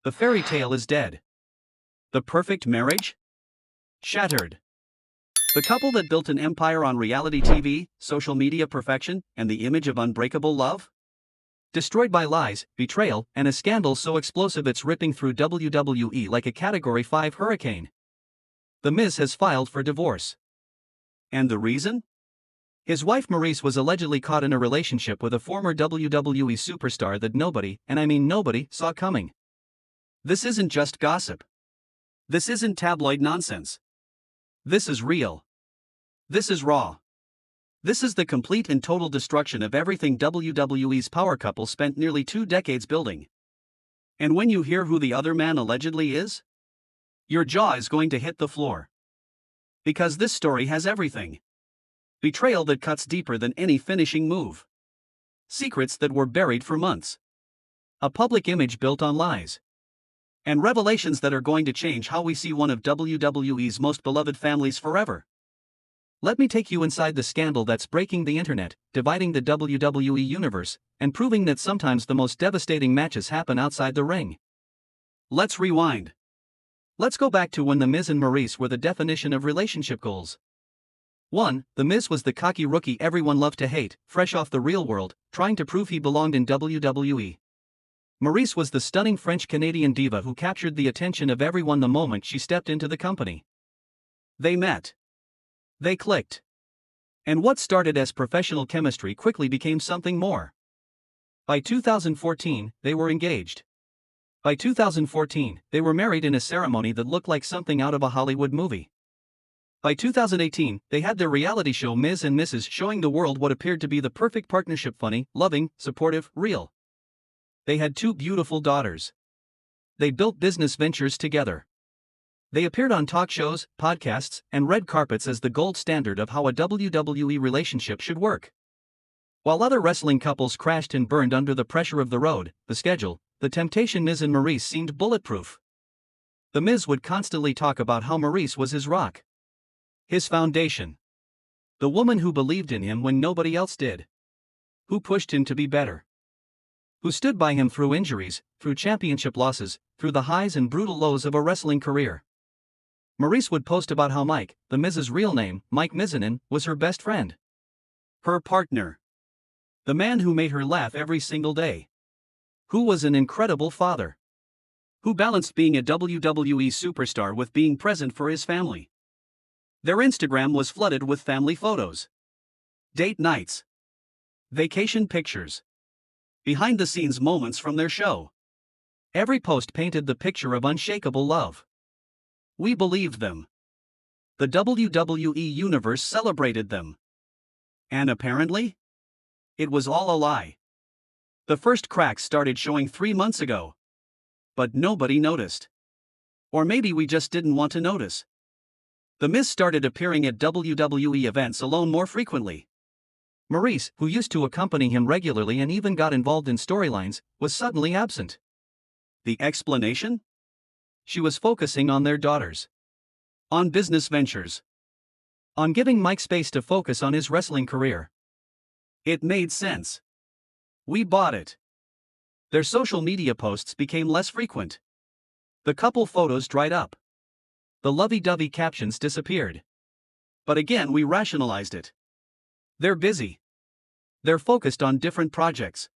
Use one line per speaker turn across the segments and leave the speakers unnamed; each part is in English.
The fairy tale is dead. The perfect marriage? Shattered. The couple that built an empire on reality TV, social media perfection, and the image of unbreakable love? Destroyed by lies, betrayal, and a scandal so explosive it's ripping through WWE like a Category 5 hurricane. The Miz has filed for divorce. And the reason? His wife Maryse was allegedly caught in a relationship with a former WWE superstar that nobody, and I mean nobody, saw coming. This isn't just gossip. This isn't tabloid nonsense. This is real. This is raw. This is the complete and total destruction of everything WWE's power couple spent nearly 2 decades building. And when you hear who the other man allegedly is, your jaw is going to hit the floor. Because this story has everything. Betrayal that cuts deeper than any finishing move. Secrets that were buried for months. A public image built on lies. And revelations that are going to change how we see one of WWE's most beloved families forever. Let me take you inside the scandal that's breaking the internet, dividing the WWE universe, and proving that sometimes the most devastating matches happen outside the ring. Let's rewind. Let's go back to when The Miz and Maryse were the definition of relationship goals. 1. The Miz was the cocky rookie everyone loved to hate, fresh off the real world, trying to prove he belonged in WWE. Maryse was the stunning French-Canadian diva who captured the attention of everyone the moment she stepped into the company. They met. They clicked. And what started as professional chemistry quickly became something more. By 2014, they were engaged. By 2014, they were married in a ceremony that looked like something out of a Hollywood movie. By 2018, they had their reality show Miz and Mrs. showing the world what appeared to be the perfect partnership: funny, loving, supportive, real. They had 2 beautiful daughters. They built business ventures together. They appeared on talk shows, podcasts, and red carpets as the gold standard of how a WWE relationship should work. While other wrestling couples crashed and burned under the pressure of the road, the schedule, the temptation, Miz and Maryse seemed bulletproof. The Miz would constantly talk about how Maryse was his rock. His foundation. The woman who believed in him when nobody else did. Who pushed him to be better. Who stood by him through injuries, through championship losses, through the highs and brutal lows of a wrestling career. Maryse would post about how Mike, the Miz's real name, Mike Mizanin, was her best friend. Her partner. The man who made her laugh every single day. Who was an incredible father. Who balanced being a WWE superstar with being present for his family. Their Instagram was flooded with family photos. Date nights. Vacation pictures. Behind-the-scenes moments from their show. Every post painted the picture of unshakable love. We believed them. The WWE universe celebrated them. And apparently, it was all a lie. The first cracks started showing 3 months ago. But nobody noticed. Or maybe we just didn't want to notice. The Miz started appearing at WWE events alone more frequently. Maryse, who used to accompany him regularly and even got involved in storylines, was suddenly absent. The explanation? She was focusing on their daughters. On business ventures. On giving Mike space to focus on his wrestling career. It made sense. We bought it. Their social media posts became less frequent. The couple photos dried up. The lovey-dovey captions disappeared. But again, we rationalized it. They're busy. They're focused on different projects.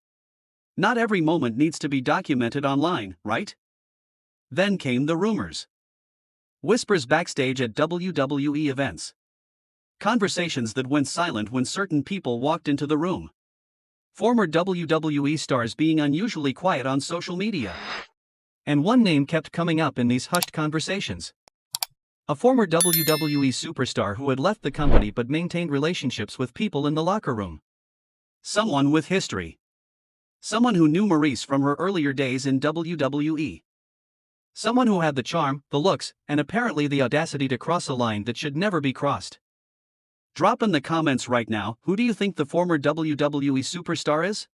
Not every moment needs to be documented online, right? Then came the rumors. Whispers backstage at WWE events. Conversations that went silent when certain people walked into the room. Former WWE stars being unusually quiet on social media. And one name kept coming up in these hushed conversations. A former WWE superstar who had left the company but maintained relationships with people in the locker room. Someone with history. Someone who knew Maryse from her earlier days in WWE. Someone who had the charm, the looks, and apparently the audacity to cross a line that should never be crossed. Drop in the comments right now, who do you think the former WWE superstar is?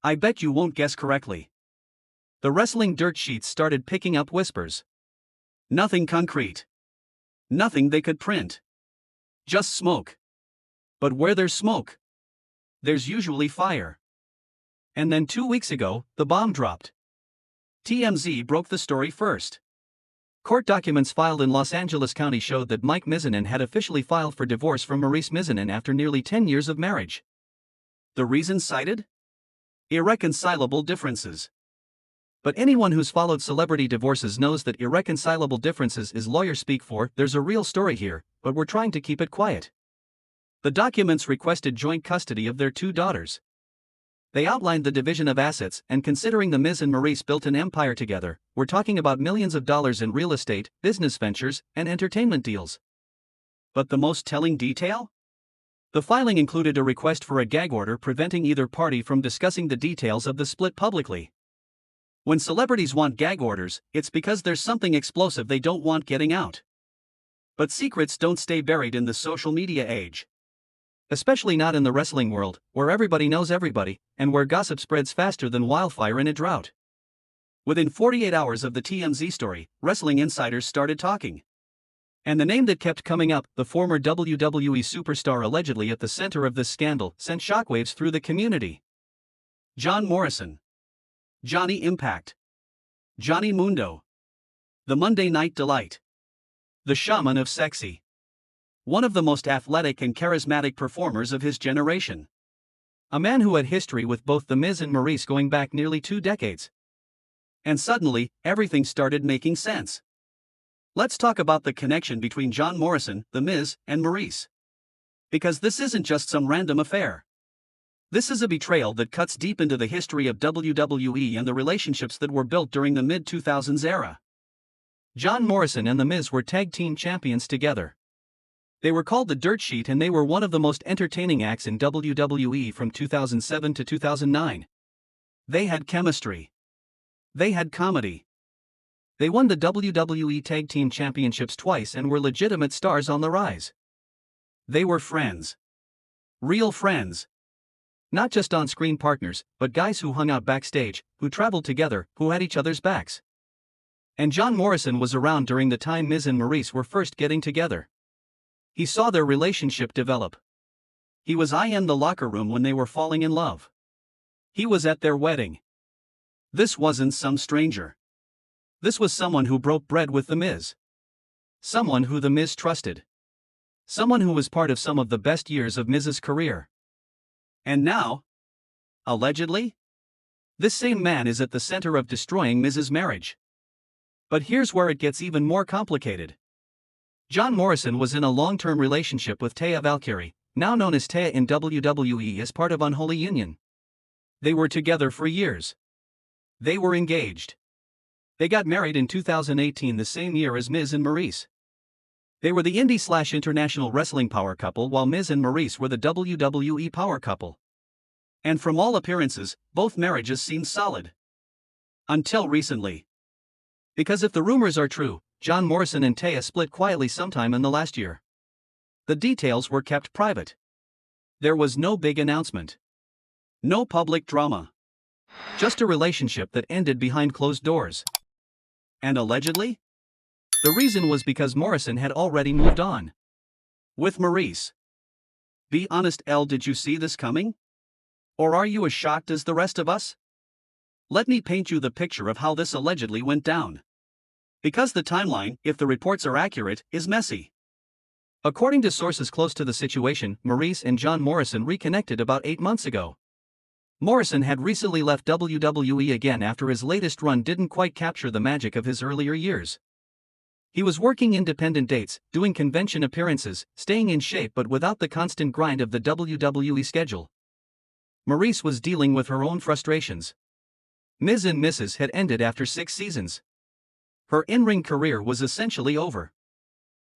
I bet you won't guess correctly. The wrestling dirt sheets started picking up whispers. Nothing concrete. Nothing they could print. Just smoke. But where there's smoke, there's usually fire. And then 2 weeks ago, the bomb dropped. TMZ broke the story first. Court documents filed in Los Angeles County showed that Mike Mizanin had officially filed for divorce from Maurice Mizanin after nearly 10 years of marriage. The reason cited? Irreconcilable differences. But anyone who's followed celebrity divorces knows that irreconcilable differences is lawyer speak for "there's a real story here, but we're trying to keep it quiet." The documents requested joint custody of their 2 daughters. They outlined the division of assets, and considering the Miz and Maurice built an empire together, we're talking about millions of dollars in real estate, business ventures, and entertainment deals. But the most telling detail? The filing included a request for a gag order preventing either party from discussing the details of the split publicly. When celebrities want gag orders, it's because there's something explosive they don't want getting out. But secrets don't stay buried in the social media age. Especially not in the wrestling world, where everybody knows everybody, and where gossip spreads faster than wildfire in a drought. Within 48 hours of the TMZ story, wrestling insiders started talking. And the name that kept coming up, the former WWE superstar allegedly at the center of this scandal, sent shockwaves through the community. John Morrison. Johnny Impact. Johnny Mundo. The Monday Night Delight. The Shaman of Sexy. One of the most athletic and charismatic performers of his generation. A man who had history with both The Miz and Maurice going back nearly 2 decades. And suddenly, everything started making sense. Let's talk about the connection between John Morrison, The Miz, and Maurice. Because this isn't just some random affair. This is a betrayal that cuts deep into the history of WWE and the relationships that were built during the mid-2000s era. John Morrison and The Miz were tag team champions together. They were called the Dirt Sheet, and they were one of the most entertaining acts in WWE from 2007 to 2009. They had chemistry. They had comedy. They won the WWE Tag Team Championships twice and were legitimate stars on the rise. They were friends. Real friends. Not just on-screen partners, but guys who hung out backstage, who traveled together, who had each other's backs. And John Morrison was around during the time Miz and Maurice were first getting together. He saw their relationship develop. He was in the locker room when they were falling in love. He was at their wedding. This wasn't some stranger. This was someone who broke bread with The Miz. Someone who The Miz trusted. Someone who was part of some of the best years of Miz's career. And now, allegedly, this same man is at the center of destroying Miz's marriage. But here's where it gets even more complicated. John Morrison was in a long-term relationship with Taya Valkyrie, now known as Taya in WWE, as part of Unholy Union. They were together for years. They were engaged. They got married in 2018, the same year as Miz and Maurice. They were the indie/international wrestling power couple, while Miz and Maurice were the WWE power couple. And from all appearances, both marriages seemed solid. Until recently. Because if the rumors are true, John Morrison and Taya split quietly sometime in the last year. The details were kept private. There was no big announcement. No public drama. Just a relationship that ended behind closed doors. And allegedly? The reason was because Morrison had already moved on. With Maurice. Be honest, Elle, did you see this coming? Or are you as shocked as the rest of us? Let me paint you the picture of how this allegedly went down. Because the timeline, if the reports are accurate, is messy. According to sources close to the situation, Maurice and John Morrison reconnected about 8 months ago. Morrison had recently left WWE again after his latest run didn't quite capture the magic of his earlier years. He was working independent dates, doing convention appearances, staying in shape but without the constant grind of the WWE schedule. Maurice was dealing with her own frustrations. Miz and Mrs. had ended after 6 seasons. Her in-ring career was essentially over.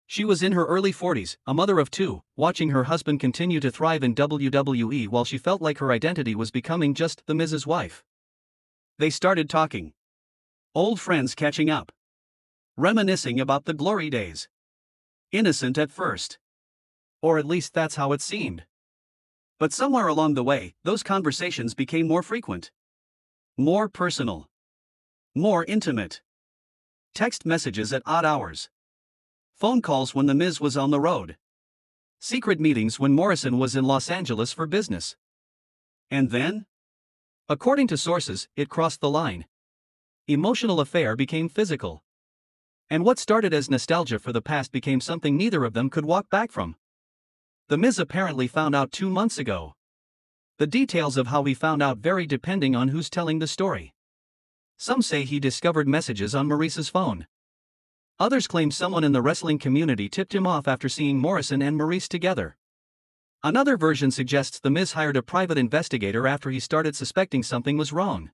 She was in her early 40s, a mother of 2, watching her husband continue to thrive in WWE while she felt like her identity was becoming just The Miz's wife. They started talking. Old friends catching up. Reminiscing about the glory days. Innocent at first. Or at least that's how it seemed. But somewhere along the way, those conversations became more frequent. More personal. More intimate. Text messages at odd hours. Phone calls when The Miz was on the road. Secret meetings when Morrison was in Los Angeles for business. And then? According to sources, it crossed the line. emotional affair became physical. And what started as nostalgia for the past became something neither of them could walk back from. The Miz apparently found out 2 months ago. The details of how he found out vary depending on who's telling the story. Some say he discovered messages on Maurice's phone. Others claim someone in the wrestling community tipped him off after seeing Morrison and Maurice together. Another version suggests The Miz hired a private investigator after he started suspecting something was wrong.